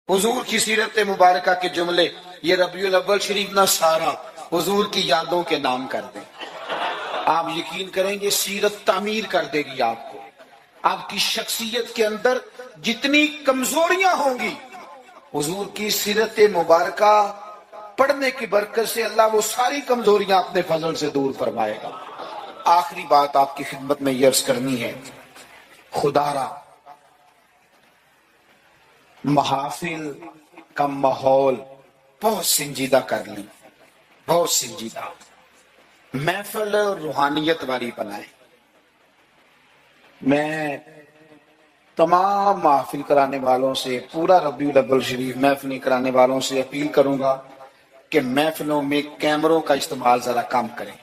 حضور کی سیرت مبارکہ کے جملے، یہ ربیع الاول شریف نہ سارا حضور کی یادوں کے نام کر دیں۔ آپ یقین کریں گے سیرت تعمیر کر دے گی آپ کو۔ آپ کی شخصیت کے اندر جتنی کمزوریاں ہوں گی، حضور کی سیرت مبارکہ پڑھنے کی برکت سے اللہ وہ ساری کمزوریاں اپنے فضل سے دور فرمائے گا۔ آخری بات آپ کی خدمت میں یہ عرض کرنی ہے، خدا را محافل کا ماحول بہت سنجیدہ کر لیں، بہت سنجیدہ، محفل روحانیت والی بنائیں۔ میں تمام محفل کرانے والوں سے، پورا ربیع الاول شریف محفل کرانے والوں سے اپیل کروں گا کہ محفلوں میں کیمروں کا استعمال ذرا کم کریں،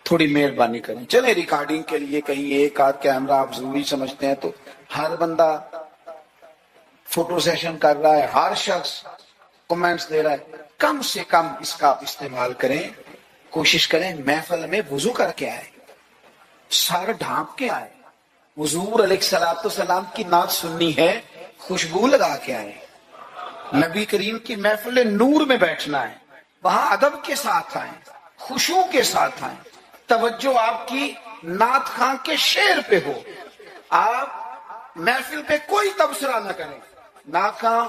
تھوڑی مہربانی کریں۔ چلے ریکارڈنگ کے لیے کہیں ایک آدھ کیمرہ آپ ضروری سمجھتے ہیں تو ہر بندہ فوٹو سیشن کر رہا ہے، ہر شخص کمنٹس دے رہا ہے، کم سے کم اس کا استعمال کریں۔ کوشش کریں محفل میں وضو کر کے آئے، سر ڈھانپ کے آئے، حضور علیہ السلام کی نعت سننی ہے، خوشبو لگا کے آئے۔ نبی کریم کی محفل نور میں بیٹھنا ہے، وہاں ادب کے ساتھ آئیں، خشوع کے ساتھ آئیں، توجہ آپ کی نعت خاں کے شعر پہ ہو۔ آپ محفل پہ کوئی تبصرہ نہ کریں۔ نعت خاں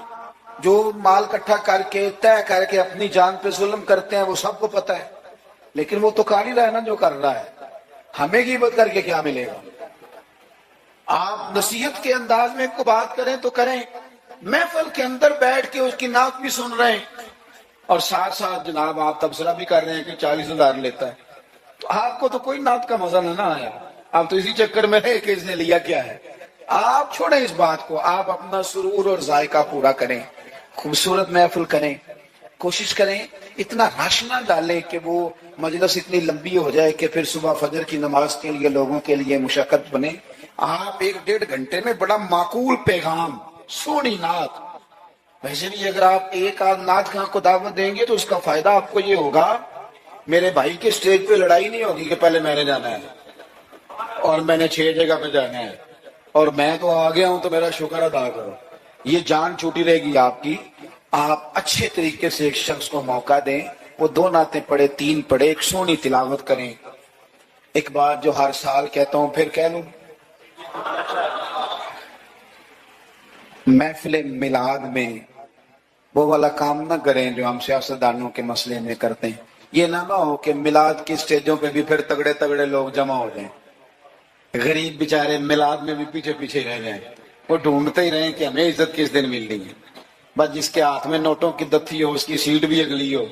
جو مال اکٹھا کر کے طے کر کے اپنی جان پہ ظلم کرتے ہیں وہ سب کو پتہ ہے، لیکن وہ تو کر ہی رہا ہے نا جو کر رہا ہے، ہمیں غیبت کر کے کیا ملے گا؟ آپ نصیحت کے انداز میں کو بات کریں تو کریں، محفل کے اندر بیٹھ کے اس کی نعت بھی سن رہے ہیں اور ساتھ ساتھ جناب آپ تبصرہ بھی کر رہے ہیں کہ 40,000 لیتا ہے، تو آپ کو تو کوئی نعت کا مزہ نہ آیا، آپ تو اسی چکر میں رہے کہ اس نے لیا کیا ہے۔ آپ چھوڑیں اس بات کو، آپ اپنا سرور اور ذائقہ پورا کریں، خوبصورت محفل کریں، کوشش کریں اتنا رش نہ ڈالیں کہ وہ مجلس اتنی لمبی ہو جائے کہ پھر صبح فجر کی نماز کے لیے لوگوں کے لیے مشقت بنے۔ آپ 1-1.5 گھنٹے میں بڑا معقول پیغام، سونی نعت، ویسے بھی اگر آپ ایک آدھ نعت خاں کو دعوت دیں گے تو اس کا فائدہ آپ کو یہ ہوگا، میرے بھائی کے سٹیج پہ لڑائی نہیں ہوگی کہ پہلے میں نے جانا ہے اور میں نے 6 جگہ پہ جانا ہے اور میں تو آ گیا ہوں تو میرا شکر ادا کرو، یہ جان چھوٹی رہے گی آپ کی۔ آپ اچھے طریقے سے ایک شخص کو موقع دیں، وہ 2 نعتیں پڑھے، 3 پڑھے، ایک سونی تلاوت کریں۔ ایک بات جو ہر سال کہتا ہوں پھر کہہ لوں، محفل میلاد میں وہ والا کام نہ کریں جو ہم سیاستدانوں کے مسئلے میں کرتے ہیں۔ یہ نہ ہو کہ میلاد کی سٹیجوں پہ بھی پھر تگڑے تگڑے لوگ جمع ہو جائیں، غریب بیچارے میلاد میں بھی پیچھے پیچھے رہ جائیں، وہ ڈھونڈتے ہی رہیں کہ ہمیں عزت کس دن ملنی ہے۔ بس جس کے ہاتھ میں نوٹوں کی دتھی ہو، اس کی سیٹ بھی اگلی ہو،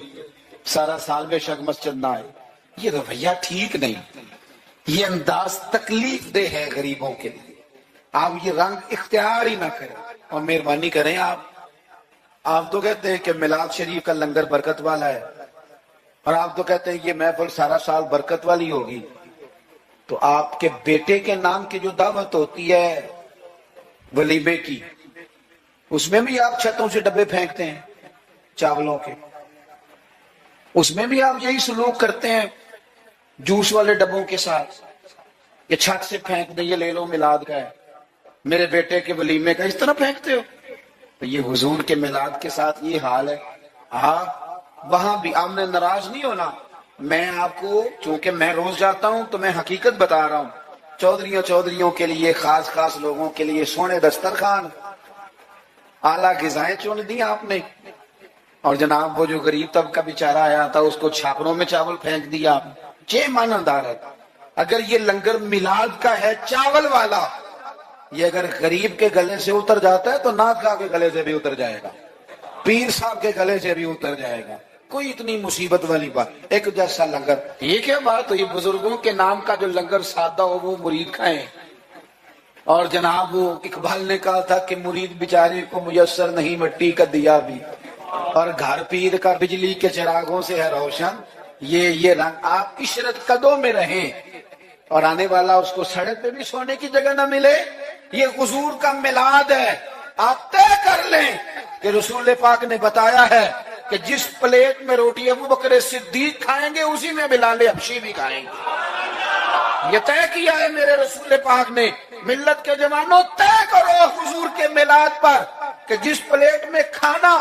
سارا سال بے شک مسجد نہ آئے، یہ رویہ ٹھیک نہیں، یہ انداز تکلیف دہ ہے غریبوں کے لیے۔ آپ یہ رنگ اختیار ہی نہ کریں اور مہربانی کریں۔ آپ تو کہتے ہیں کہ میلاد شریف کا لنگر برکت والا ہے اور آپ تو کہتے ہیں کہ یہ محفل سارا سال برکت والی ہوگی، تو آپ کے بیٹے کے نام کی جو دعوت ہوتی ہے ولیمے کی، اس میں بھی آپ چھتوں سے ڈبے پھینکتے ہیں چاولوں کے، اس میں بھی آپ یہی سلوک کرتے ہیں جوس والے ڈبوں کے ساتھ، یہ چھت سے پھینک دیں، یہ لے لو میلاد کا ہے، میرے بیٹے کے ولیمے کا، اس طرح پھینکتے ہو۔ تو یہ حضور کے میلاد کے ساتھ یہ حال ہے۔ آپ وہاں بھی آپ نے ناراض نہیں ہونا، میں آپ کو چونکہ میں روز جاتا ہوں تو میں حقیقت بتا رہا ہوں، چودھریوں کے لیے، خاص خاص لوگوں کے لیے سونے دسترخوان، اعلیٰ غذائیں چن دی آپ نے، اور جناب وہ جو غریب طبقہ بیچارہ آیا تھا اس کو چھاپروں میں چاول پھینک دیا آپ نے۔ یہ ایماندارت، اگر یہ لنگر میلاد کا ہے چاول والا، یہ اگر غریب کے گلے سے اتر جاتا ہے تو نعت خواہ کے گلے سے بھی اتر جائے گا، پیر صاحب کے گلے سے بھی اتر جائے گا، کوئی اتنی مصیبت والی بات۔ ایک جیسا لنگر، یہ کیا بات ہوئی، بزرگوں کے نام کا جو لنگر سادہ ہو وہ مرید کھائیں، اور جناب وہ اقبال نے کہا تھا کہ مرید بیچارے کو میسر نہیں مٹی کا دیا بھی، اور گھر پیر کا بجلی کے چراغوں سے ہے روشن، یہ رنگ۔ آپ عشرت قدوں میں رہیں اور آنے والا اس کو سڑک پہ بھی سونے کی جگہ نہ ملے۔ یہ حضور کا میلاد ہے، آپ طے کر لیں کہ رسول پاک نے بتایا ہے کہ جس پلیٹ میں روٹی ابو بکر صدیق کھائیں گے اسی میں بلال حبشی بھی کھائیں گے، یہ طے کیا ہے میرے رسول پاک نے۔ ملت کے جوانوں طے کرو حضور کے میلاد پر کہ جس پلیٹ میں کھانا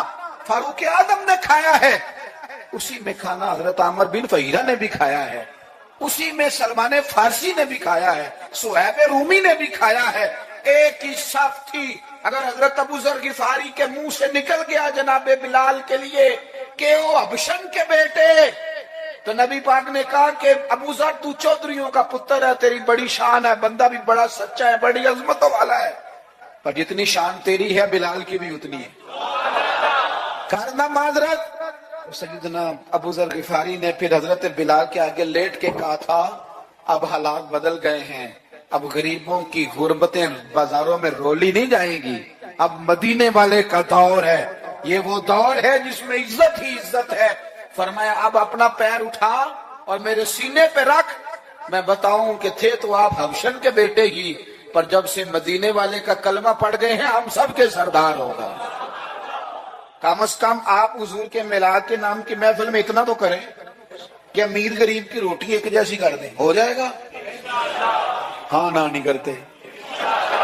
فاروق اعظم نے کھایا ہے اسی میں کھانا حضرت عامر بن فہیرہ نے بھی کھایا ہے، اسی میں سلمان فارسی نے بھی کھایا ہے، صہیب رومی نے بھی کھایا ہے، ایک ہی صف تھی۔ اگر حضرت ابو ذر غفاری کے منہ سے نکل گیا جناب بلال کے لیے کہ وہ حبشن کے بیٹے، تو نبی پاک نے کہا کہ ابو ذر تو چودھریوں کا پتر ہے، تیری بڑی شان ہے، بندہ بھی بڑا سچا ہے، بڑی عظمتوں والا ہے، پر جتنی شان تیری ہے بلال کی بھی اتنی ہے، کرنا معذرت۔ سیدنا ابو ذر غفاری نے پھر حضرت بلال کے آگے لیٹ کے کہا تھا اب حالات بدل گئے ہیں، اب غریبوں کی غربتیں بازاروں میں رولی نہیں جائیں گی، اب مدینے والے کا دور ہے، یہ وہ دور ہے جس میں عزت ہی عزت ہے۔ فرمایا اب اپنا پیر اٹھا اور میرے سینے پہ رکھ، میں بتاؤں کہ تھے تو آپ حبشن کے بیٹے ہی، پر جب سے مدینے والے کا کلمہ پڑھ گئے ہیں ہم سب کے سردار ہو گئے۔ کم از کم آپ حضور کے میلاد کے نام کی محفل میں اتنا تو کریں کہ امیر غریب کی روٹی ایک جیسی کر دیں، ہو جائے گا؟ ہاں نہ نہیں کرتے،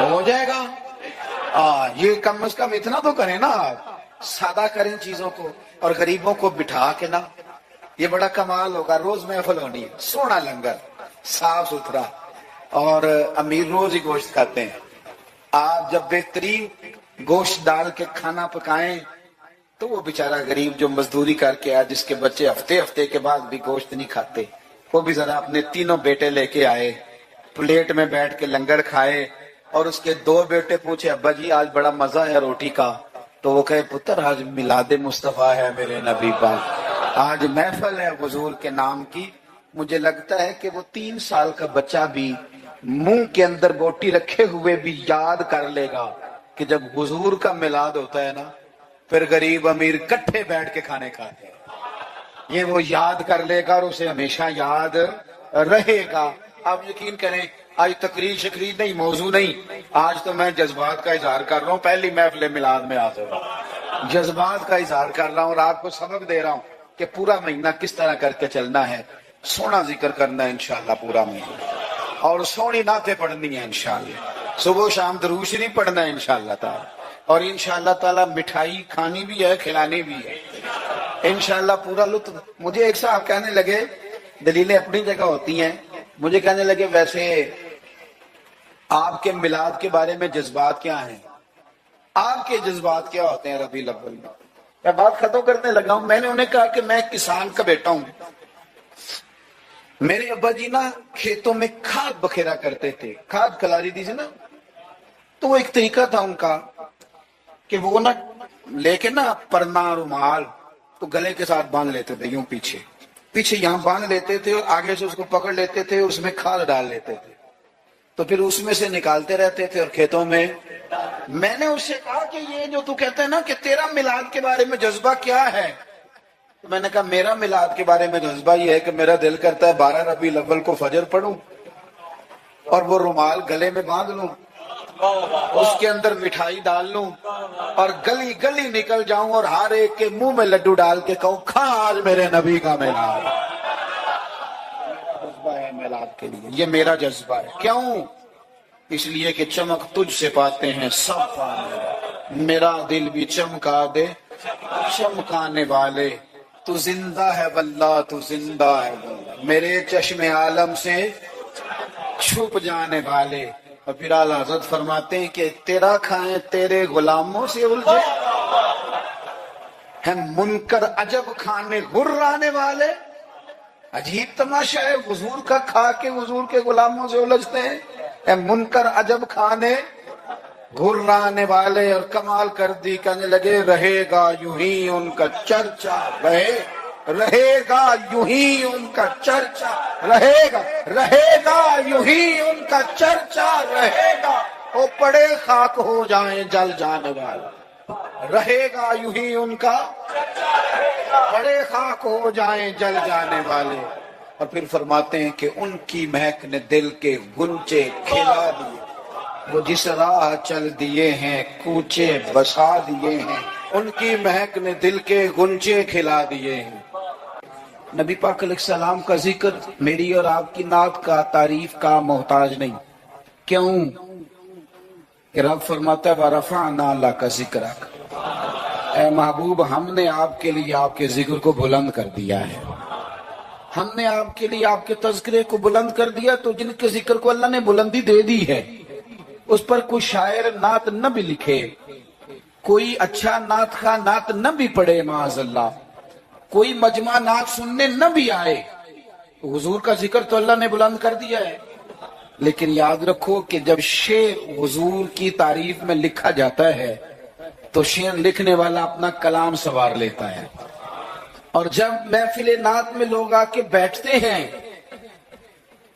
ہو جائے گا؟ یہ کم از کم اتنا تو کریں نا، آپ سادہ کریں چیزوں کو اور غریبوں کو بٹھا کے نا، یہ بڑا کمال ہوگا۔ روز محفل ہونی ہے، سونا لنگر، صاف ستھرا، اور امیر روز ہی گوشت کھاتے ہیں۔ آپ جب بہترین گوشت ڈال کے کھانا پکائیں تو وہ بیچارہ غریب جو مزدوری کر کے آیا، جس کے بچے ہفتے کے بعد بھی گوشت نہیں کھاتے، وہ بھی ذرا اپنے تینوں بیٹے لے کے آئے، پلیٹ میں بیٹھ کے لنگر کھائے، اور اس کے دو بیٹے پوچھے ابا جی آج بڑا مزہ ہے روٹی کا، تو وہ کہے پتر آج میلاد مصطفیٰ ہے میرے نبی پاک، آج محفل ہے حضور کے نام کی۔ مجھے لگتا ہے کہ وہ 3 سال کا بچہ بھی منہ کے اندر بوٹی رکھے ہوئے بھی یاد کر لے گا کہ جب حضور کا میلاد ہوتا ہے نا پھر غریب امیر کٹھے بیٹھ کے کھانے کھاتے ہیں، یہ وہ یاد کر لے گا اور اسے ہمیشہ یاد رہے گا۔ آپ یقین کریں آج تقریر شکریر نہیں، موضوع نہیں، آج تو میں جذبات کا اظہار کر رہا ہوں، پہلی محفل میلاد میں حاضر ہوں، جذبات کا اظہار کر رہا ہوں اور آپ کو سبق دے رہا ہوں کہ پورا مہینہ کس طرح کر کے چلنا ہے، سونا ذکر کرنا ہے انشاءاللہ پورا مہینہ، اور سونی نعتیں پڑھنی ہے انشاءاللہ، صبح و شام درود شریف پڑھنا ہے انشاءاللہ تعالی، اور انشاءاللہ تعالی مٹھائی کھانی بھی ہے کھلانی بھی ہے انشاءاللہ، پورا لطف۔ مجھے ایک صاحب کہنے لگے، دلیلیں اپنی جگہ ہوتی ہیں، مجھے کہنے لگے ویسے آپ کے میلاد کے بارے میں جذبات کیا ہیں، آپ کے جذبات کیا ہوتے ہیں ربیع الاول میں؟ میں بات ختم کرنے لگا ہوں۔ میں نے انہیں کہا کہ میں کسان کا بیٹا ہوں، میرے ابا جی نا کھیتوں میں کھاد بکھیرا کرتے تھے، کھاد کھلاری دی نا، تو وہ ایک طریقہ تھا ان کا کہ وہ نا لے کے نا پرنا رومال تو گلے کے ساتھ باندھ لیتے تھے، یوں پیچھے یہاں باندھ لیتے تھے اور آگے سے اس کو پکڑ لیتے تھے، اس میں کھاد ڈال لیتے تھے، تو پھر اس میں سے نکالتے رہتے تھے اور کھیتوں میں۔ میں نے اس سے کہا کہ یہ جو تو کہتے ہیں نا کہ تیرا میلاد کے بارے میں جذبہ کیا ہے، تو میں نے کہا میرا میلاد کے بارے میں جذبہ یہ ہے کہ میرا دل کرتا ہے 12 ربیع الاول کو فجر پڑھوں اور وہ رومال گلے میں باندھ لوں، اس کے اندر مٹھائی ڈال لوں اور گلی گلی نکل جاؤں اور ہر ایک کے منہ میں لڈو ڈال کے کہوں کھا آج میرے نبی کا میلاد۔ جذبہ ہے میلاد کے لیے، یہ میرا جذبہ ہے۔ کیوں؟ اس لیے کہ چمک تجھ سے پاتے ہیں سب پانے، میرا دل بھی چمکا دے چمکانے والے، تو زندہ ہے واللہ تو زندہ ہے واللہ، میرے چشم عالم سے چھپ جانے والے۔ اور پھر اعلیٰ حضرت فرماتے ہیں کہ تیرا کھائیں تیرے غلاموں سے الجھے ہیں منکر عجب کھانے غرانے والے۔ عجیب تماشا ہے، حضور کا کھا کے حضور کے غلاموں سے الجھتے ہیں، اے منکر عجب کھانے غرانے والے۔ اور کمال کر دی، کہنے لگے رہے گا یوں ہی ان کا چرچا، رہے گا یوں ہی ان کا چرچا، رہے گا یوں ہی ان کا چرچا، رہے گا وہ پڑے خاک ہو جائیں جل جانے والے، رہے گا یوں ہی ان کا پڑے خاک ہو جائیں جل جانے والے۔ اور پھر فرماتے ہیں کہ ان کی مہک نے دل کے گنچے کھلا دیے، وہ جس راہ چل دیے ہیں کوچے بسا دیے ہیں، ان کی مہک نے دل کے گنچے کھلا دیے ہیں۔ نبی پاک علیہ السلام کا ذکر میری اور آپ کی نعت کا، تعریف کا محتاج نہیں۔ کیوں؟ کہ رب فرماتا ہے وَرَفَعْنَا لَكَ ذِكْرَكَ، اے محبوب ہم نے آپ کے لیے آپ کے ذکر کو بلند کر دیا ہے، ہم نے آپ کے لیے آپ کے تذکرے کو بلند کر دیا۔ تو جن کے ذکر کو اللہ نے بلندی دے دی ہے، اس پر کوئی شاعر نعت نہ بھی لکھے، کوئی اچھا نعت خواہ نعت نہ بھی پڑھے معاذ اللہ، کوئی مجمع نعت سننے نہ بھی آئے، حضور کا ذکر تو اللہ نے بلند کر دیا ہے۔ لیکن یاد رکھو کہ جب شعر حضور کی تعریف میں لکھا جاتا ہے تو شعر لکھنے والا اپنا کلام سنوار لیتا ہے، اور جب محفل نعت میں لوگ آ کے بیٹھتے ہیں،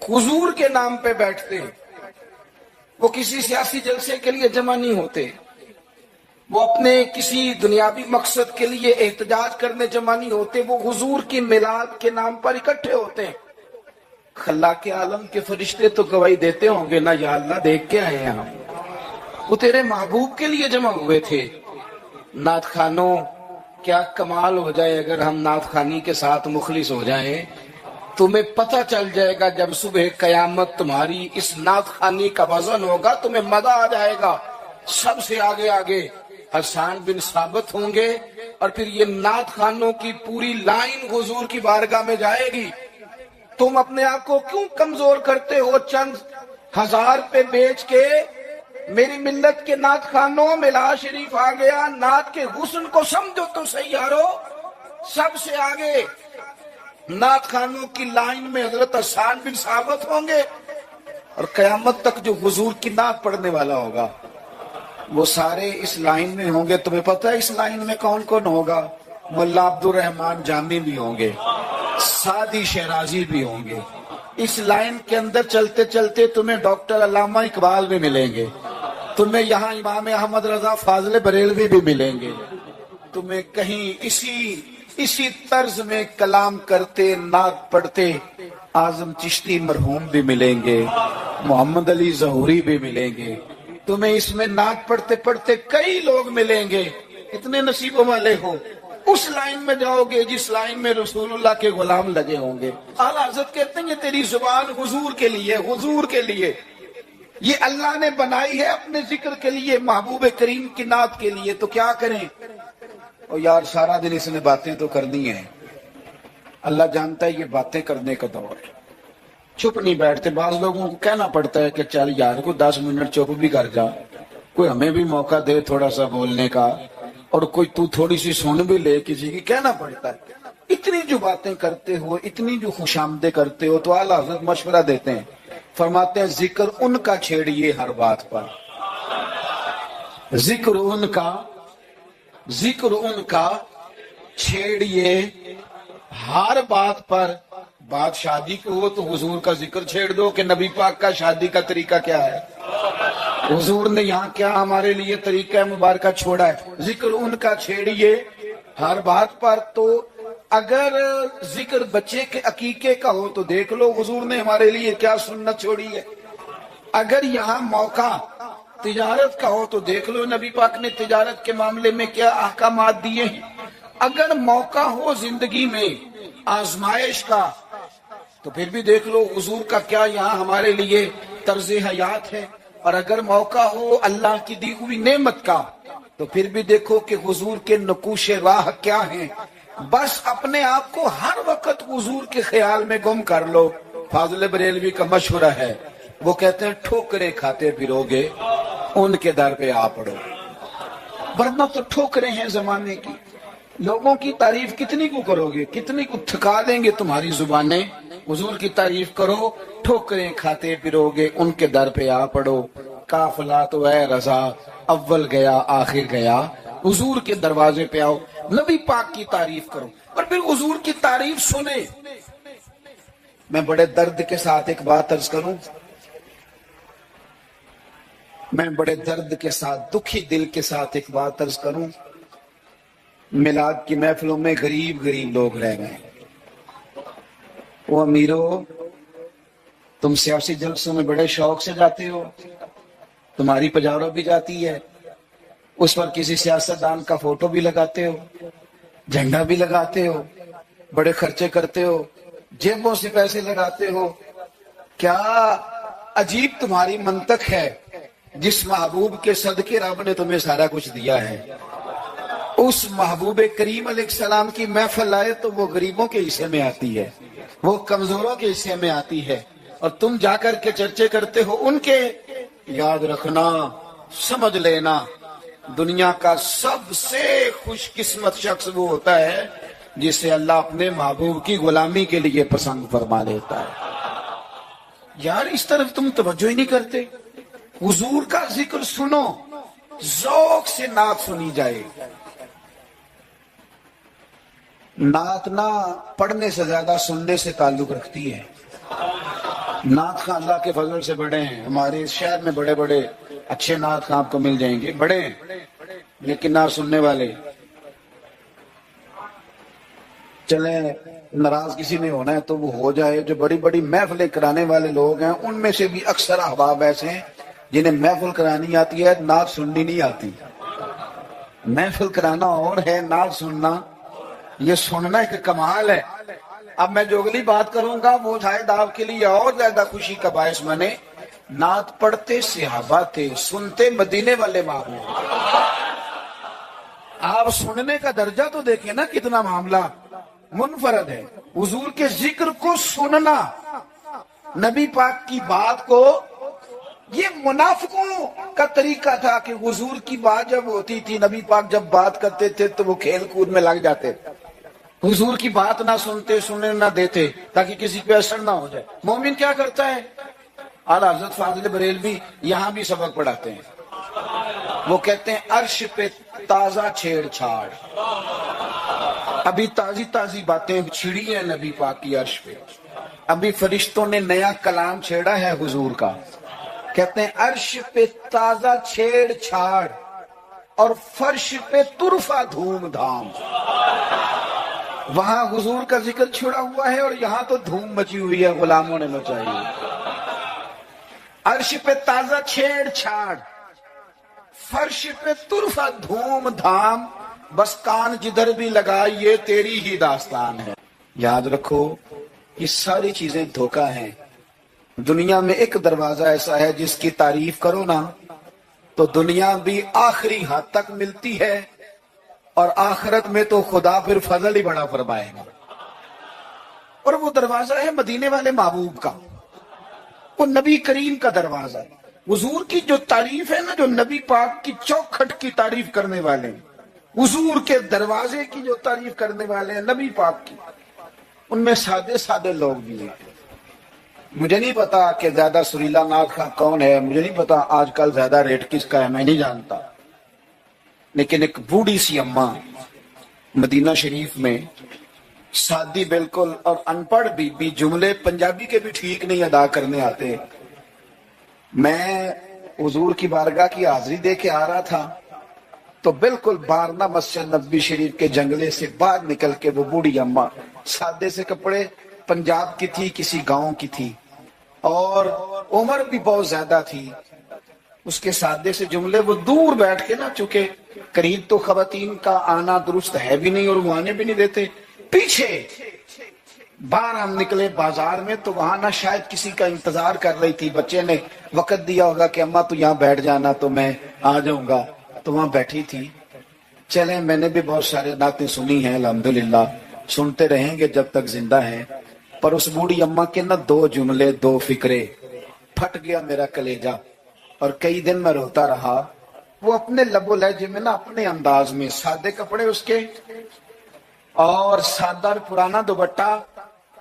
حضور کے نام پہ بیٹھتے ہیں، وہ کسی سیاسی جلسے کے لیے جمع نہیں ہوتے، وہ اپنے کسی دنیاوی مقصد کے لیے احتجاج کرنے جمع نہیں ہوتے، وہ حضور کی میلاد کے نام پر اکٹھے ہوتے ہیں۔ خلاق عالم کے فرشتے تو گواہی دیتے ہوں گے نا، یا اللہ دیکھ کے آئے ہیں ہم، وہ تیرے محبوب کے لیے جمع ہوئے تھے۔ نعت خانوں، کیا کمال ہو جائے اگر ہم نعت خانی کے ساتھ مخلص ہو جائیں، تمہیں پتہ چل جائے گا جب صبح قیامت تمہاری اس نعت خانی کا وزن ہوگا، تمہیں مزہ آ جائے گا۔ سب سے آگے آگے حسان بن ثابت ہوں گے، اور پھر یہ نعت خانوں کی پوری لائن حضور کی بارگاہ میں جائے گی۔ تم اپنے آپ کو کیوں کمزور کرتے ہو؟ چند ہزار پہ بیچ کے میری ملت کے نعت خانوں میں لا شریف آ گیا، نعت کے حسن کو سمجھو تو صحیح یارو۔ سب سے آگے نعت خانوں کی لائن میں حضرت حسان بن ثابت ہوں گے، اور قیامت تک جو حضور کی نعت پڑھنے والا ہوگا وہ سارے اس لائن میں ہوں گے۔ تمہیں پتہ ہے اس لائن میں کون کون ہوگا؟ ملا عبد الرحمن جامی بھی ہوں گے، سعدی شیرازی بھی ہوں گے۔ اس لائن کے اندر چلتے چلتے تمہیں ڈاکٹر علامہ اقبال بھی ملیں گے، تمہیں یہاں امام احمد رضا فاضل بریلوی بھی ملیں گے، تمہیں کہیں اسی طرز میں کلام کرتے نعت پڑھتے اعظم چشتی مرحوم بھی ملیں گے، محمد علی ظہوری بھی ملیں گے، تمہیں اس میں نعت پڑھتے پڑھتے کئی لوگ ملیں گے۔ اتنے نصیبوں والے ہو، اس لائن میں جاؤ گے جس لائن میں رسول اللہ کے غلام لگے ہوں گے۔ اعلیٰ حضرت کہتے ہیں یہ تیری زبان حضور کے لیے، حضور کے لیے، یہ اللہ نے بنائی ہے اپنے ذکر کے لیے، محبوب کریم کی نعت کے لیے۔ تو کیا کریں؟ اور یار سارا دن اس نے باتیں تو کرنی ہیں، اللہ جانتا ہے یہ باتیں کرنے کا دور ہے، چھپ نہیں بیٹھتے۔ بعض لوگوں کو کہنا پڑتا ہے کہ چل یار کو 10 منٹ چپ بھی کر جا، کوئی ہمیں بھی موقع دے تھوڑا سا بولنے کا، اور کوئی تو تھوڑی سی سن بھی لے کسی کی، کہنا پڑتا ہے۔ اتنی جو باتیں کرتے ہو، اتنی جو خوش آمدیں کرتے ہو، تو اعلیٰ حضرت مشورہ دیتے ہیں، فرماتے ہیں ذکر ان کا چھیڑیے ہر بات پر، ذکر ان کا چھیڑیے ہر بات پر۔ بات شادی کی ہو تو حضور کا ذکر چھیڑ دو کہ نبی پاک کا شادی کا طریقہ کیا ہے، حضور نے یہاں کیا ہمارے لیے طریقہ مبارکہ چھوڑا ہے۔ ذکر ان کا چھیڑیے ہر بات پر۔ تو اگر ذکر بچے کے عقیقے کا ہو تو دیکھ لو حضور نے ہمارے لیے کیا سنت چھوڑی ہے۔ اگر یہاں موقع تجارت کا ہو تو دیکھ لو نبی پاک نے تجارت کے معاملے میں کیا احکامات دیے ہیں۔ اگر موقع ہو زندگی میں آزمائش کا تو پھر بھی دیکھ لو حضور کا کیا یہاں ہمارے لیے طرز حیات ہے۔ اور اگر موقع ہو اللہ کی دی ہوئی نعمت کا تو پھر بھی دیکھو کہ حضور کے نقوش راہ کیا ہیں۔ بس اپنے آپ کو ہر وقت حضور کے خیال میں گم کر لو۔ فاضل بریلوی کا مشورہ ہے، وہ کہتے ہیں ٹھوکریں کھاتے پھرو گے ان کے در پہ آ پڑو، ورنہ تو ٹھوکریں ہیں زمانے کی۔ لوگوں کی تعریف کتنی کو کرو گے، کتنی کو تھکا دیں گے تمہاری زبانیں۔ حضور کی تعریف کرو، ٹھوکریں کھاتے پھرو گے ان کے در پہ آ پڑو۔ قافلہ تو اے رضا اول گیا آخر گیا، حضور کے دروازے پہ آؤ، نبی پاک کی تعریف کرو، اور پھر حضور کی تعریف سنے۔ میں بڑے درد کے ساتھ ایک بات عرض کروں، میں بڑے درد کے ساتھ، دکھی دل کے ساتھ ایک بات عرض کروں، میلاد کی محفلوں میں غریب لوگ رہ گئے۔ وہ امیرو، تم سیاسی جلسوں میں بڑے شوق سے جاتے ہو، تمہاری پجارو بھی جاتی ہے، اس پر کسی سیاستدان کا فوٹو بھی لگاتے ہو، جھنڈا بھی لگاتے ہو، بڑے خرچے کرتے ہو، جیبوں سے پیسے لگاتے ہو۔ کیا عجیب تمہاری منطق ہے جس محبوب کے صدقے رب نے تمہیں سارا کچھ دیا ہے، اس محبوب کریم علیہ السلام کی محفل آئے تو وہ غریبوں کے حصے میں آتی ہے، وہ کمزوروں کے حصے میں آتی ہے، اور تم جا کر کے چرچے کرتے ہو ان کے۔ یاد رکھنا، سمجھ لینا، دنیا کا سب سے خوش قسمت شخص وہ ہوتا ہے جسے اللہ اپنے محبوب کی غلامی کے لیے پسند فرما لیتا ہے۔ یار اس طرف تم توجہ ہی نہیں کرتے۔ حضور کا ذکر سنو، ذوق سے نعت سنی جائے۔ نعت نہ پڑھنے سے زیادہ سننے سے تعلق رکھتی ہے۔ نعت خاں اللہ کے فضل سے بڑے ہیں، ہمارے اس شہر میں بڑے بڑے اچھے نعت خاں آپ کو مل جائیں گے، بڑے ہیں، لیکن نہ سننے والے۔ چلیں ناراض کسی نے ہونا ہے تو وہ ہو جائے۔ جو بڑی بڑی محفلیں کرانے والے لوگ ہیں ان میں سے بھی اکثر احباب ایسے ہیں جنہیں محفل کرانی آتی ہے، نعت سننی نہیں آتی۔ محفل کرانا اور ہے، نعت سننا، یہ سننا ایک کمال ہے۔ اب میں جو اگلی بات کروں گا وہ شاید آپ کے لیے اور زیادہ خوشی کا باعث بنے۔ نعت پڑھتے صحابہ تھے، سنتے مدینے والے محبوب۔ آپ سننے کا درجہ تو دیکھیں نا، کتنا معاملہ منفرد ہے۔ حضور کے ذکر کو سننا، نبی پاک کی بات کو، یہ منافقوں کا طریقہ تھا کہ حضور کی بات جب ہوتی تھی، نبی پاک جب بات کرتے تھے تو وہ کھیل کود میں لگ جاتے، حضور کی بات نہ سنتے، سننے نہ دیتے تاکہ کسی پہ اثر نہ ہو جائے۔ مومن کیا کرتا ہے؟ اعلیٰ حضرت فاضل بریلوی یہاں بھی سبق پڑھاتے ہیں، وہ کہتے ہیں عرش پہ تازہ چھیڑ چھاڑ، ابھی تازی تازی باتیں چھڑی ہیں نبی پاک کی عرش پہ، ابھی فرشتوں نے نیا کلام چھیڑا ہے حضور کا۔ کہتے ہیں عرش پہ تازہ چھیڑ چھاڑ اور فرش پہ طرفہ دھوم دھام۔ وہاں حضور کا ذکر چھڑا ہوا ہے اور یہاں تو دھوم مچی ہوئی ہے، غلاموں نے مچائی ہے۔ عرش پہ تازہ چھیڑ چھاڑ، فرش پہ طرفہ دھوم دھام، بس کان جدھر بھی لگا یہ تیری ہی داستان ہے۔ یاد رکھو یہ ساری چیزیں دھوکہ ہیں۔ دنیا میں ایک دروازہ ایسا ہے جس کی تعریف کرو نا تو دنیا بھی آخری حد تک ملتی ہے، اور آخرت میں تو خدا پھر فضل ہی بڑا فرمائے گا۔ اور وہ دروازہ ہے مدینے والے محبوب کا، وہ نبی کریم کا دروازہ۔ حضور کی جو تعریف ہے نا، جو نبی پاک کی چوکھٹ کی تعریف کرنے والے ہیں، حضور کے دروازے کی جو تعریف کرنے والے ہیں نبی پاک کی، ان میں سادے سادے لوگ بھی ہیں۔ مجھے نہیں پتا کہ زیادہ سریلا نعت خواں کون ہے، مجھے نہیں پتا آج کل زیادہ ریٹ کس کا ہے، میں نہیں جانتا، لیکن ایک بوڑھی سی اماں مدینہ شریف میں، سادی بالکل اور ان پڑھ بھی جملے پنجابی کے بھی ٹھیک نہیں ادا کرنے آتے۔ میں حضور کی بارگاہ کی حاضری دے کے آ رہا تھا تو بالکل بارنا مسجد نبوی شریف کے جنگلے سے باہر نکل کے وہ بوڑھی اماں، سادے سے کپڑے، پنجاب کی تھی، کسی گاؤں کی تھی، اور عمر بھی بہت زیادہ تھی۔ اس کے سادے سے جملے وہ دور بیٹھ کے نا، چونکہ قریب تو خواتین کا آنا درست ہے بھی نہیں اور وہ آنے بھی نہیں دیتے، پیچھے باہر ہم نکلے بازار میں تو وہاں نہ شاید کسی کا انتظار کر رہی تھی، بچے نے وقت دیا ہوگا کہ اماں تو یہاں بیٹھ جانا تو میں آ جاؤں گا، تو وہاں بیٹھی تھی۔ چلیں میں نے بھی بہت سارے نعتیں سنی ہیں الحمدللہ، سنتے رہیں گے جب تک زندہ ہیں، پر اس بوڑھی اماں کے نا دو جملے، دو فکرے، پھٹ گیا میرا کلیجہ، اور کئی دن میں روتا رہا۔ وہ اپنے لب و لہجے میں نا، اپنے انداز میں، سادے کپڑے اس کے اور سادہ پرانا دوپٹہ،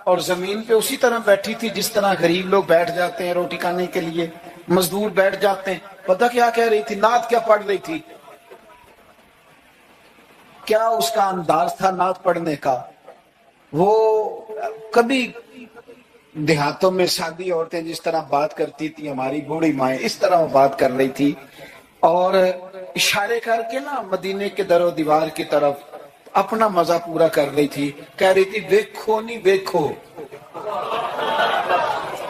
اور زمین پہ اسی طرح بیٹھی تھی جس طرح غریب لوگ بیٹھ جاتے ہیں روٹی کھانے کے لیے، مزدور بیٹھ جاتے ہیں۔ پتہ کیا کہہ رہی تھی؟ نعت کیا پڑھ رہی تھی؟ کیا اس کا انداز تھا نعت پڑھنے کا؟ وہ کبھی دیہاتوں میں سادی عورتیں جس طرح بات کرتی تھی، ہماری بوڑھی مائیں اس طرح وہ بات کر رہی تھی، اور اشارے کر کے نا مدینے کے در و دیوار کی طرف اپنا مزہ پورا کر رہی تھی، کہہ رہی تھی ویکھو نہیں ویکھو۔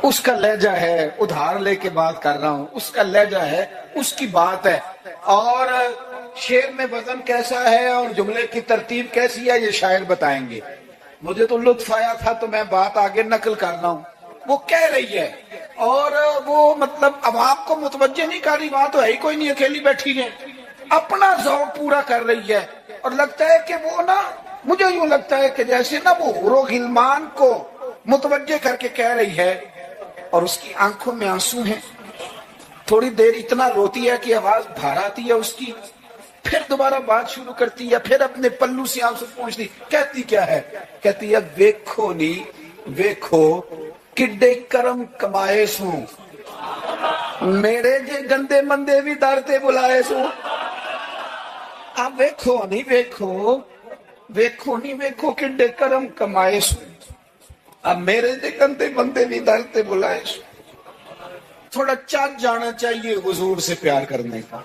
اس کا لہجہ ہے، ادھار لے کے بات کر رہا ہوں، اس کا لہجہ ہے، اس کی بات ہے، اور شعر میں وزن کیسا ہے اور جملے کی ترتیب کیسی ہے یہ شاعر بتائیں گے۔ مجھے تو لطف آیا تھا تو میں بات آگے نقل کر رہا ہوں۔ وہ کہہ رہی ہے اور وہ مطلب عوام کو متوجہ نہیں کر رہی، وہاں تو ہے ہی کوئی نہیں، اکیلی بیٹھی ہے، اپنا ذوق پورا کر رہی ہے، اور لگتا ہے کہ وہ نا، مجھے یوں لگتا ہے کہ جیسے نا وہ حور و غلمان کو متوجہ کر کے کہہ رہی ہے، اور اس کی آنکھوں میں آنسو ہیں، تھوڑی دیر اتنا روتی ہے کہ آواز باہر آتی ہے اس کی، پھر دوبارہ بات شروع کرتی ہے، پھر اپنے پلو سے آنسو پوچھتی، کہتی کیا ہے؟ کہتی ہے ویکھو نی ویکھو کڈے کرم کمائے سو، میرے جے گندے مندے بھی در تے بلائے سو، اب ویکھو نہیں ویکھو، ویکھو نہیں ویکھو کڈے کرم کمائے سو، اب میرے جے گندے مندے بھی در تے بلائے سو۔ تھوڑا چاٹ جانا چاہیے حضور سے پیار کرنے کا،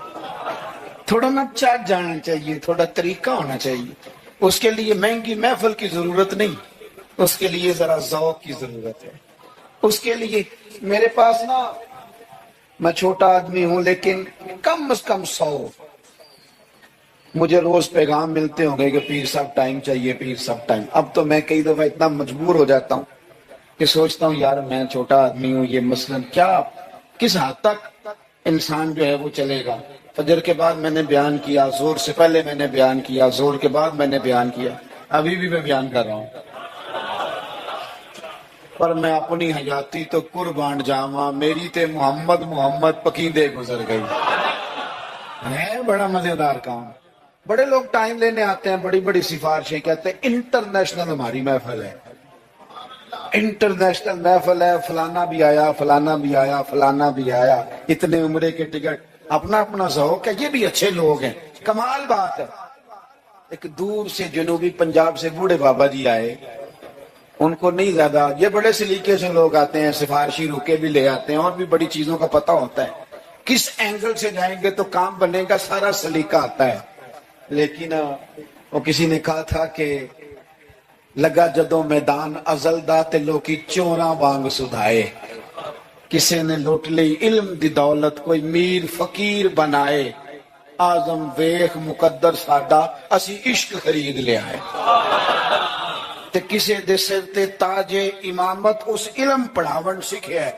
تھوڑا نا چاٹ جانا چاہیے، تھوڑا طریقہ ہونا چاہیے، اس کے لیے مہنگی محفل کی ضرورت نہیں، اس کے لیے ذرا ذوق کی ضرورت ہے، اس کے لیے میرے پاس نا، میں چھوٹا آدمی ہوں لیکن کم از کم 100 مجھے روز پیغام ملتے ہوں گے کہ پیر صاحب ٹائم چاہیے، پیر صاحب ٹائم۔ اب تو میں کئی دفعہ اتنا مجبور ہو جاتا ہوں کہ سوچتا ہوں یار میں چھوٹا آدمی ہوں، یہ مثلاً کیا کس حد تک انسان جو ہے وہ چلے گا۔ فجر کے بعد میں نے بیان کیا، زور سے پہلے میں نے بیان کیا، زور کے بعد میں نے بیان کیا، ابھی بھی میں بیان کر رہا ہوں، پر میں اپنی حیاتی تو قربان جاواں، میری تے محمد محمد پکیندے گزر گئی ہے۔ بڑا مزیدار کام، بڑے لوگ ٹائم لینے آتے ہیں، بڑی بڑی سفارشیں کہتے ہیں انٹرنیشنل ہماری محفل ہے، انٹرنیشنل محفل ہے، فلانا بھی آیا، فلانا بھی آیا، فلانا بھی آیا، اتنے عمرے کے ٹکٹ، اپنا اپنا ذوق ہے، یہ بھی اچھے لوگ ہیں، کمال بات ہے۔ ایک دور سے جنوبی پنجاب سے بوڑھے بابا جی آئے، ان کو نہیں زیادہ، یہ بڑے سلیقے سے لوگ آتے ہیں، سفارشی روکے بھی لے آتے ہیں، اور بھی بڑی چیزوں کا پتہ ہوتا ہے، کس اینگل سے جائیں گے تو کام بنے گا، سارا سلیقہ آتا ہے۔ لیکن وہ کسی نے کہا تھا کہ لگا جدوں میدان ازل دا تے لوکی چوراں وانگ سدھائے، کسی نے لوٹ لی علم دی دولت، کوئی میر فقیر بنائے، آزم ویخ مقدر ساڈا اسی عشق خرید لے آئے، تے کسے دے سر تے تاج امامت اس علم پڑھاون سکھیا ہے،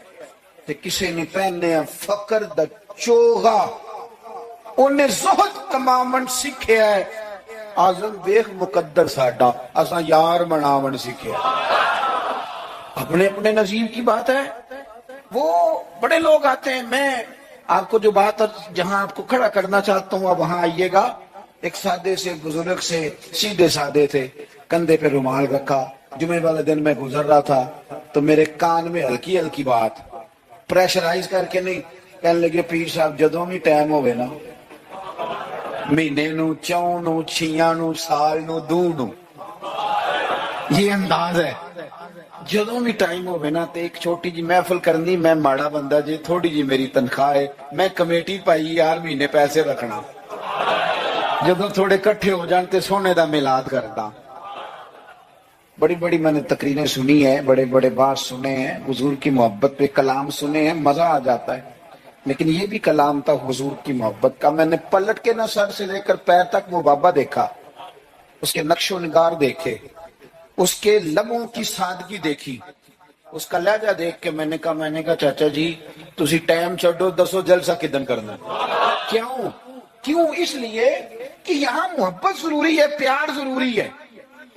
تے کسے نے پہنے فقر دا چوغا انہیں زہد کماون سکھیا ہے، آزم ویخ مقدر ساڈا اساں یار مناون سکھیا۔ اپنے اپنے نصیب کی بات ہے، وہ بڑے لوگ آتے ہیں۔ میں آپ کو جو بات جہاں آپ کو کھڑا کرنا چاہتا ہوں، اب وہاں آئیے گا۔ ایک سادے سے بزرگ سے، سیدھے سادے تھے، کندھے پہ رومال رکھا، جمعے والے دن میں گزر رہا تھا تو میرے کان میں ہلکی ہلکی بات، پریشرائز کر کے نہیں، کہنے لگے پیر صاحب جدوں بھی ٹائم ہوئے نا، مہینے نو، چون نو، چھیاں نو، سال نو، دو نو، یہ انداز ہے، جدوں بھی ٹائم ہوئے نا تے ایک چھوٹی جی محفل کرنی، میں ماڑا بندہ جی، تھوڑی جی میری تنخواہ ہے، میں کمیٹی پائی یار مہینے پیسے رکھنا، جدوں تھوڑے کٹھے ہو جان تے سونے دا میلاد کرتا۔ بڑی بڑی میں نے تقریریں سنی ہیں، بڑے بڑے بات سنے ہیں، حضور کی محبت پہ کلام سنے ہیں، مزہ آ جاتا ہے، لیکن یہ بھی کلام تھا حضور کی محبت کا۔ میں نے پلٹ کے نہ سر سے لے کر پیر تک وہ بابا دیکھا، اس کے نقش و نگار دیکھے، اس کے لبوں کی سادگی دیکھی، اس کا لہجہ دیکھ کے میں نے کہا چاچا جی تسی ٹائم چھڈو، دسو جلسہ کدن کرنا۔ کیوں؟ اس لیے کہ یہاں محبت ضروری ہے، پیار ضروری ہے،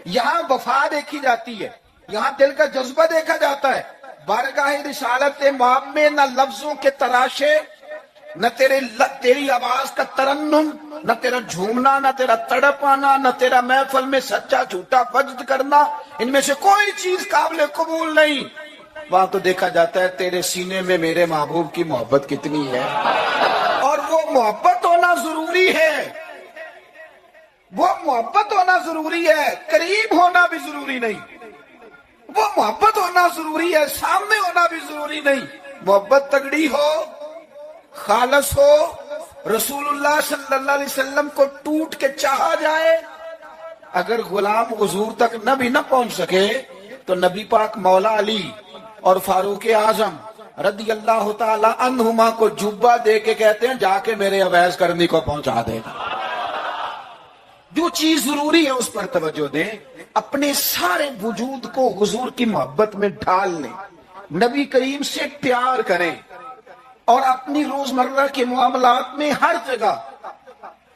یہاں وفا دیکھی جاتی ہے، یہاں دل کا جذبہ دیکھا جاتا ہے۔ بارگاہ رسالت مآب میں نہ لفظوں کے تراشے، نہ تیری آواز کا ترنم، نہ تیرا جھومنا، نہ تیرا تڑپ آنا، نہ تیرا محفل میں سچا جھوٹا وجد کرنا، ان میں سے کوئی چیز قابل قبول نہیں۔ وہاں تو دیکھا جاتا ہے تیرے سینے میں میرے محبوب کی محبت کتنی ہے، اور وہ محبت ہونا ضروری ہے، وہ محبت ہونا ضروری ہے، قریب ہونا بھی ضروری نہیں، وہ محبت ہونا ضروری ہے، سامنے ہونا بھی ضروری نہیں۔ محبت تگڑی ہو، خالص ہو، رسول اللہ صلی اللہ علیہ وسلم کو ٹوٹ کے چاہا جائے، اگر غلام حضور تک نبی نہ پہنچ سکے تو نبی پاک مولا علی اور فاروق اعظم رضی اللہ تعالی عنہما کو جبہ دے کے کہتے ہیں جا کے میرے اویس کرنی کو پہنچا دے۔ جو چیز ضروری ہے اس پر توجہ دیں، اپنے سارے وجود کو حضور کی محبت میں ڈھال لیں، نبی کریم سے پیار کریں اور اپنی روزمرہ کے معاملات میں ہر جگہ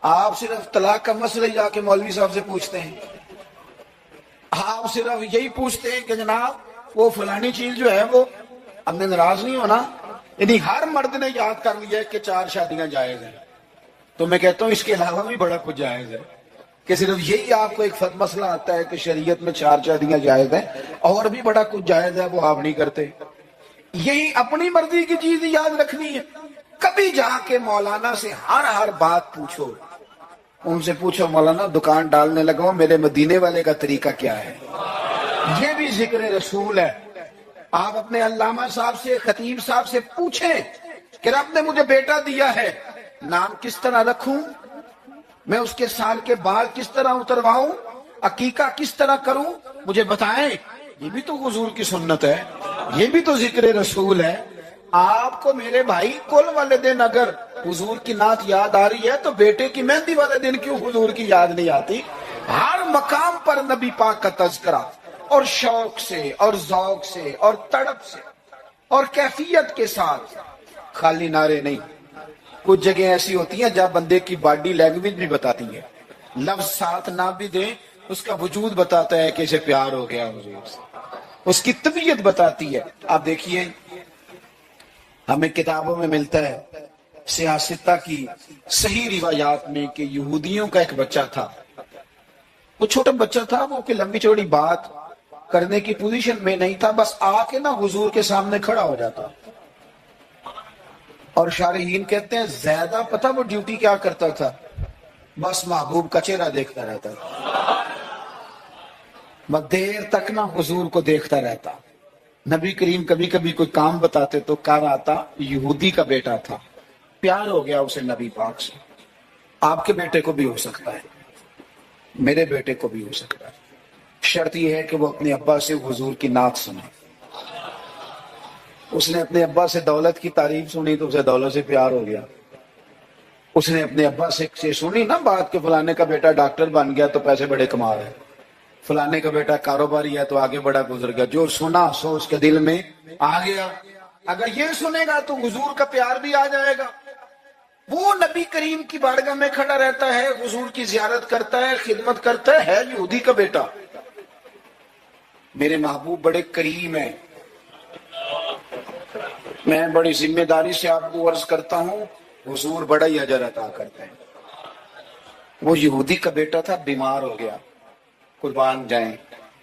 آپ صرف طلاق کا مسئلہ جا کے مولوی صاحب سے پوچھتے ہیں، آپ صرف یہی پوچھتے ہیں کہ جناب وہ فلانی چیز جو ہے وہ اب میں ناراض نہیں ہونا، یعنی ہر مرد نے یاد کر لیا کہ 4 شادیاں جائز ہیں، تو میں کہتا ہوں اس کے علاوہ بھی بڑا کچھ جائز ہے، کہ صرف یہی آپ کو ایک مسئلہ آتا ہے کہ شریعت میں 4 شادیاں جائز ہیں، اور بھی بڑا کچھ جائز ہے وہ آپ نہیں کرتے۔ یہی اپنی مرضی کی چیز یاد رکھنی ہے۔ کبھی جا کے مولانا سے ہر بات پوچھو، ان سے پوچھو مولانا دکان ڈالنے لگا ہوں، میرے مدینے والے کا طریقہ کیا ہے؟ یہ بھی ذکر رسول ہے۔ آپ اپنے علامہ صاحب سے، خطیب صاحب سے پوچھیں کہ رب نے مجھے بیٹا دیا ہے، نام کس طرح رکھوں، میں اس کے سال کے بال کس طرح اترواؤں، عقیقہ کس طرح کروں، مجھے بتائیں۔ یہ بھی تو حضور کی سنت ہے، یہ بھی تو ذکر رسول ہے۔ آپ کو میرے بھائی کل والے دن اگر حضور کی نعت یاد آ رہی ہے تو بیٹے کی مہندی والے دن کیوں حضور کی یاد نہیں آتی؟ ہر مقام پر نبی پاک کا تذکرہ، اور شوق سے اور ذوق سے اور تڑپ سے اور کیفیت کے ساتھ، خالی نعرے نہیں۔ کچھ جگہ ایسی ہوتی ہیں جہاں بندے کی باڈی لینگویج بھی بتاتی ہے، لفظ ساتھ نہ بھی دیں اس کا وجود بتاتا ہے کہ اسے پیار ہو گیا حضور سے، اس کی طبیعت بتاتی ہے۔ آپ دیکھیے ہمیں کتابوں میں ملتا ہے سیاستہ کی صحیح روایات میں کہ یہودیوں کا ایک بچہ تھا، وہ چھوٹا بچہ تھا، وہ کہ لمبی چوڑی بات کرنے کی پوزیشن میں نہیں تھا، بس آ کے نا حضور کے سامنے کھڑا ہو جاتا، اور شارحین کہتے ہیں زیادہ پتہ وہ ڈیوٹی کیا کرتا تھا، بس محبوب کا چہرہ دیکھتا رہتا تھا، بس دیر تک نا حضور کو دیکھتا رہتا۔ نبی کریم کبھی کبھی کوئی کام بتاتے تو کہا آتا یہودی کا بیٹا تھا، پیار ہو گیا اسے نبی پاک سے۔ آپ کے بیٹے کو بھی ہو سکتا ہے، میرے بیٹے کو بھی ہو سکتا ہے، شرط یہ ہے کہ وہ اپنے ابا سے حضور کی نعت سنے۔ اس نے اپنے ابا سے دولت کی تعریف سنی تو اسے دولت سے پیار ہو گیا، اس نے اپنے ابا سے سنی نا بات کہ فلانے کا بیٹا ڈاکٹر بن گیا تو پیسے بڑے کما رہے، فلانے کا بیٹا کاروباری ہے تو آگے بڑا گزر گیا، جو سنا سو اس کے دل میں آ گیا۔ اگر یہ سنے گا تو حضور کا پیار بھی آ جائے گا۔ وہ نبی کریم کی بارگاہ میں کھڑا رہتا ہے، حضور کی زیارت کرتا ہے، خدمت کرتا ہے یہودی کا بیٹا۔ میرے محبوب بڑے کریم ہیں، میں بڑی ذمہ داری سے آپ کو عرض کرتا ہوں، حضور بڑا ہی اجر عطا کرتے ہیں۔ وہ یہودی کا بیٹا تھا، بیمار ہو گیا، قربان جائیں،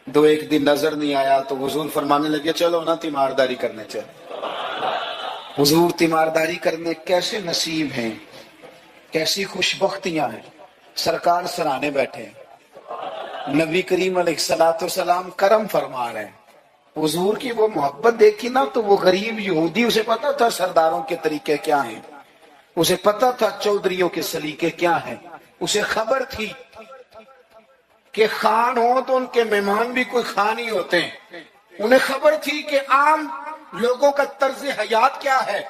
2-1 دن نظر نہیں آیا تو حضور فرمانے لگے چلو نا تیمارداری کرنے چلے۔ حضور تیمارداری کرنے کیسے نصیب ہیں، کیسی خوش بختیاں ہیں، سرکار سرانے بیٹھے ہیں، نبی کریم علیہ السلام کرم فرما رہے ہیں۔ حضور کی وہ محبت دیکھی نا تو وہ غریب یہودی، اسے پتا تھا سرداروں کے طریقے کیا ہیں، اسے پتا تھا چودھریوں کے سلیقے کیا ہیں، اسے خبر تھی کہ خان ہو تو ان کے مہمان بھی کوئی خان ہی ہوتے ہیں، انہیں خبر تھی کہ عام لوگوں کا طرز حیات کیا ہے،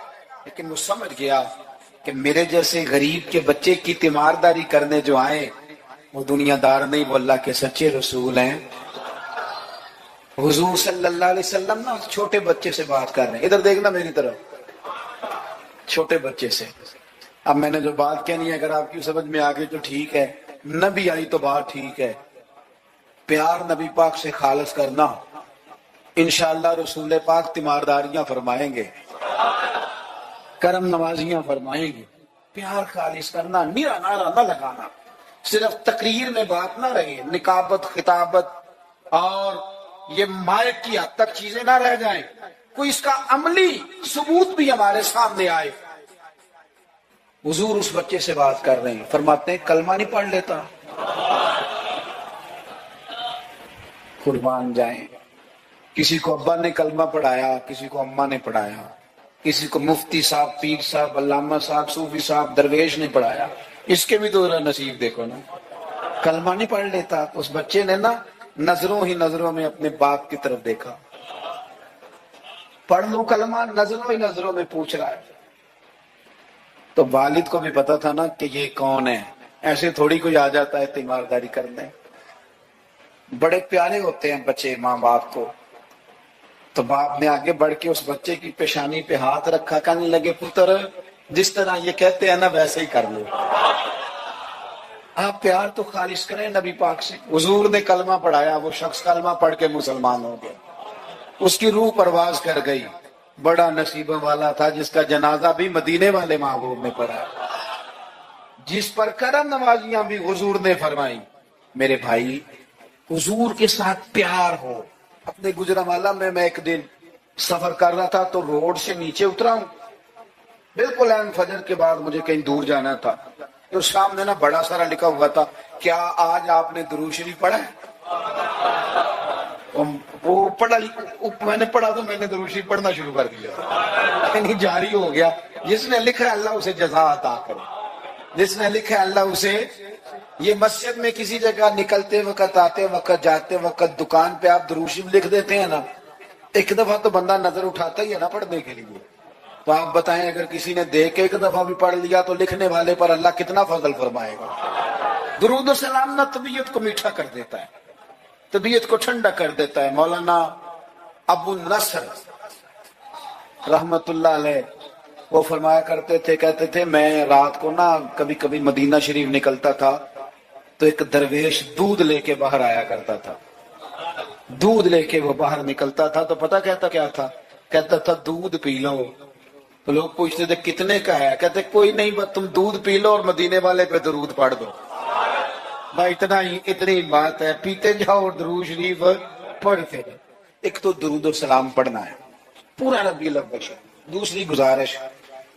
لیکن وہ سمجھ گیا کہ میرے جیسے غریب کے بچے کی تیمارداری کرنے جو آئے وہ دنیا دار نہیں، وہ اللہ کے سچے رسول ہیں۔ حضور صلی اللہ علیہ وسلم نا چھوٹے بچے سے بات کر رہے ہیں، ادھر دیکھنا میری طرف، چھوٹے بچے سے۔ اب میں نے جو بات کہنی ہے اگر آپ کی سمجھ میں آگے تو ٹھیک ہے، نہ بھی آئی تو بات ٹھیک ہے۔ پیار نبی پاک سے خالص کرنا، انشاءاللہ رسول پاک تیمارداریاں فرمائیں گے، کرم نوازیاں فرمائیں گے۔ پیار خالص کرنا، نیرا نعرہ نہ لگانا، صرف تقریر میں بات نہ رہے، نکابت، خطابت اور یہ مائک کی حد تک چیزیں نہ رہ جائیں، کوئی اس کا عملی ثبوت بھی ہمارے سامنے آئے۔ حضور اس بچے سے بات کر رہے ہیں، فرماتے ہیں کلمہ نہیں پڑھ لیتا، قربان جائیں، کسی کو ابا نے کلمہ پڑھایا، کسی کو اماں نے پڑھایا، کسی کو مفتی صاحب، پیر صاحب، علامہ صاحب، صوفی صاحب، درویش نے پڑھایا، اس کے بھی تو نصیب دیکھو نا، کلمہ نہیں پڑھ لیتا۔ اس بچے نے نا نظروں ہی نظروں میں اپنے باپ کی طرف دیکھا، پڑھ لوں کلمہ، نظروں ہی نظروں میں پوچھ رہا ہے، تو والد کو بھی پتا تھا نا کہ یہ کون ہے، ایسے تھوڑی کوئی آ جاتا ہے تیمارداری کرنے۔ بڑے پیارے ہوتے ہیں بچے ماں باپ کو، تو باپ نے آگے بڑھ کے اس بچے کی پیشانی پہ ہاتھ رکھا، کہنے لگے پتر جس طرح یہ کہتے ہیں نا ویسے ہی کر لو، آپ پیار تو خالص کریں نبی پاک سے۔ حضور نے کلمہ پڑھایا، وہ شخص کلمہ پڑھ کے مسلمان ہو گیا، اس کی روح پرواز کر گئی۔ بڑا نصیبہ والا تھا جس کا جنازہ بھی مدینے والے محبوب نے پڑھا، جس پر کرم نوازیاں بھی حضور نے فرمائی۔ میرے بھائی، حضور کے ساتھ پیار ہو۔ اپنے گجرانوالہ میں ایک دن سفر کر رہا تھا تو روڈ سے نیچے اترا ہوں، بالکل عین فجر کے بعد مجھے کہیں دور جانا تھا، تو سامنے نا بڑا سارا لکھا ہوا تھا، کیا آج آپ نے درود شریف پڑھا ہے؟ وہ پڑھا، میں نے پڑھا تو میں نے درود شریف پڑھنا شروع کر دیا، یعنی جاری ہو گیا۔ جس نے لکھا اللہ اسے جزا عطا کرے، جس نے لکھا اللہ اسے۔ یہ مسجد میں کسی جگہ نکلتے وقت، آتے وقت، جاتے وقت، دکان پہ آپ درود شریف لکھ دیتے ہیں نا، ایک دفعہ تو بندہ نظر اٹھاتا ہی ہے نا پڑھنے کے لیے، تو آپ بتائیں اگر کسی نے دیکھ کے ایک دفعہ بھی پڑھ لیا تو لکھنے والے پر اللہ کتنا فضل فرمائے گا۔ درود و سلام نہ طبیعت کو میٹھا کر دیتا ہے، طبیعت کو ٹھنڈا کر دیتا ہے۔ مولانا ابو النصر رحمت اللہ علیہ وہ فرمایا کرتے تھے، کہتے تھے میں رات کو نا کبھی کبھی مدینہ شریف نکلتا تھا تو ایک درویش دودھ لے کے باہر آیا کرتا تھا، دودھ لے کے وہ باہر نکلتا تھا تو پتہ کہتا کیا تھا؟ کہتا تھا دودھ پی لو۔ تو لوگ پوچھتے تھے کتنے کا ہے؟ کہتے کوئی نہیں، بس تم دودھ پی لو اور مدینے والے پہ درود پڑھ دو، بھائی اتنی بات ہے، پیتے جاؤ اور درود شریف پڑھتے جاؤ۔ ایک تو درود و سلام پڑھنا ہے پورا ربیع الاول۔ دوسری گزارش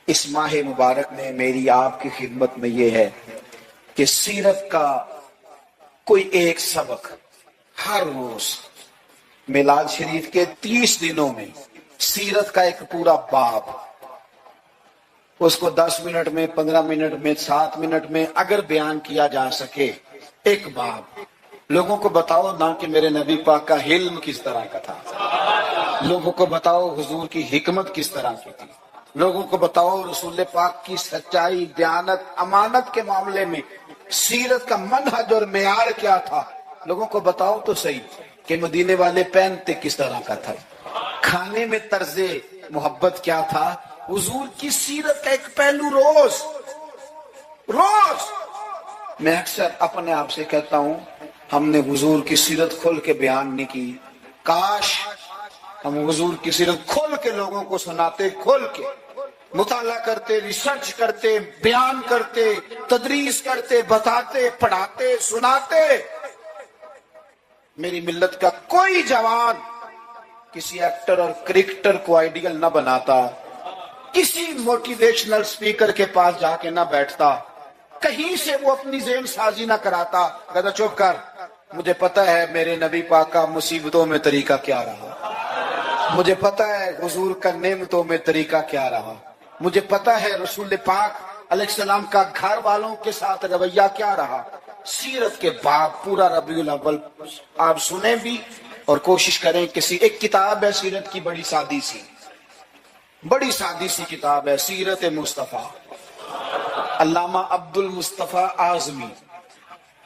اس ماہ مبارک میں میری آپ کی خدمت میں یہ ہے کہ سیرت کا کوئی ایک سبق ہر روز، میلاد شریف کے 30 دنوں میں سیرت کا ایک پورا باب، اس کو 10 منٹ میں، 15 منٹ میں، 7 منٹ میں اگر بیان کیا جا سکے، ایک باب لوگوں کو بتاؤ نا کہ میرے نبی پاک کا حلم کس طرح کا تھا، لوگوں کو بتاؤ حضور کی حکمت کس طرح کی تھی، لوگوں کو بتاؤ رسول پاک کی سچائی، دیانت، امانت کے معاملے میں سیرت کا منہج اور معیار کیا تھا، لوگوں کو بتاؤ تو صحیح کہ مدینے والے پہنتے کس طرح کا تھا، کھانے میں طرز محبت کیا تھا، حضور کی سیرت کا ایک پہلو روز میں اکثر اپنے آپ سے کہتا ہوں ہم نے حضور کی سیرت کھول کے بیان نہیں کی، کاش ہم حضور کی سیرت کھول کے لوگوں کو سناتے، کھول کے مطالعہ کرتے، ریسرچ کرتے، بیان کرتے، تدریس کرتے، بتاتے، پڑھاتے، سناتے۔ میری ملت کا کوئی جوان کسی ایکٹر اور کرکٹر کو آئیڈیل نہ بناتا، کسی موٹیویشنل سپیکر کے پاس جا کے نہ بیٹھتا، کہیں سے وہ اپنی ذہن سازی نہ کراتا، کہتا چپ کر، مجھے پتا ہے میرے نبی پاک کا مصیبتوں میں طریقہ کیا رہا، مجھے پتا ہے حضور کا نعمتوں میں طریقہ کیا رہا، مجھے پتا ہے رسول پاک علیہ السلام کا گھر والوں کے ساتھ رویہ کیا رہا۔ سیرت کے باب پورا ربیع الاول آپ سنیں بھی اور کوشش کریں۔ ایک کتاب ہے سیرت کی، بڑی سادی سی کتاب ہے، سیرت مصطفیٰ، علامہ عبد المصطفیٰ اعظمی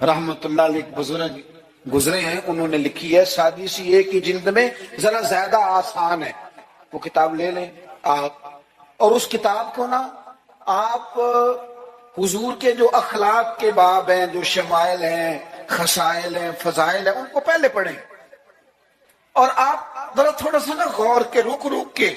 رحمت اللہ علیہ بزرگ گزرے ہیں، انہوں نے لکھی ہے، سادی سی ایک ہی جلد میں، ذرا زیادہ آسان ہے، وہ کتاب لے لیں آپ، اور اس کتاب کو نا آپ حضور کے جو اخلاق کے باب ہیں، جو شمائل ہیں، خصائل ہیں، فضائل ہیں، ان کو پہلے پڑھیں، اور آپ ذرا تھوڑا سا نا غور کے رک کے